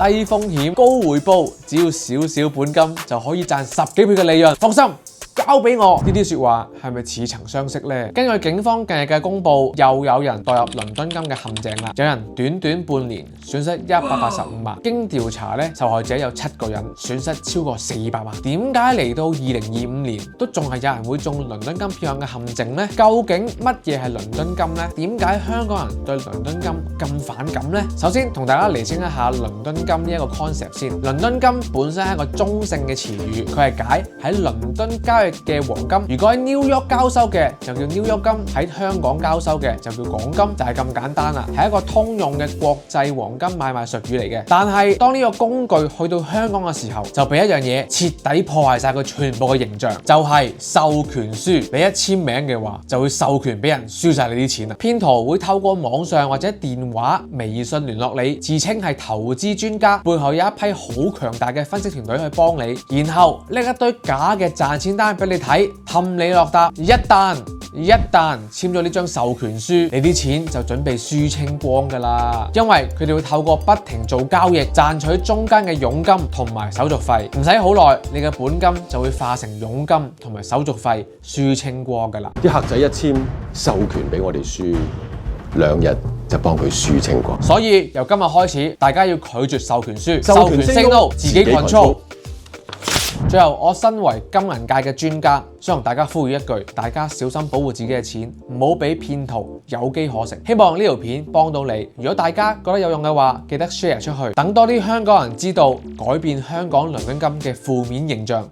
低風險高回報，只要少少本金就可以賺10幾倍嘅利潤。放心，交俾我。呢啲說話係咪似曾相識呢？根據警方近日嘅公佈，又有人墮入倫敦金嘅陷阱啦。有人短短半年損失185萬，經調查咧，受害者有7個人，損失超過400萬。點解嚟到2025年都仲係有人會中倫敦金騙案嘅陷阱呢？究竟乜嘢係倫敦金呢？點解香港人對倫敦金咁反感呢？首先同大家釐清一下倫敦金呢一個 concept 先。倫敦金本身係一個中性嘅詞語，佢係解喺倫敦交易嘅黃金。如果喺 New York 交收嘅就叫 New York 金，喺香港交收嘅就叫港金，就係咁簡單啦，係一個通用嘅國際黃金買賣術語嚟嘅。但係當呢個工具去到香港嘅時候，就俾一樣嘢徹底破壞晒佢全部嘅形象，就係授權書。你一簽名嘅話，就會授權俾人輸晒你啲錢啦。騙徒會透過網上或者電話、微信聯絡你，自稱係投資專家，背後有一批好強大嘅分析團隊去幫你，然後拎一堆假嘅賺錢單俾你睇，氹你落搭。一旦簽咗呢張授權書，你啲錢就準備輸清光噶啦。因為佢哋會透過不停做交易，賺取中間嘅佣金同埋手續費，唔使好耐，你嘅本金就會化成佣金同埋手續費輸清光噶啦。啲客仔一簽授權俾我哋輸，2日就幫佢輸清光。所以由今日開始，大家要拒絕授權書，授權 say no， 自己 control。最後，我身為金銀界嘅專家，想同大家呼籲一句：大家小心保護自己嘅錢，唔好俾騙徒有機可乘。希望呢條片幫到你。如果大家覺得有用嘅話，記得 share 出去，等多啲香港人知道，改變香港倫敦金嘅負面形象。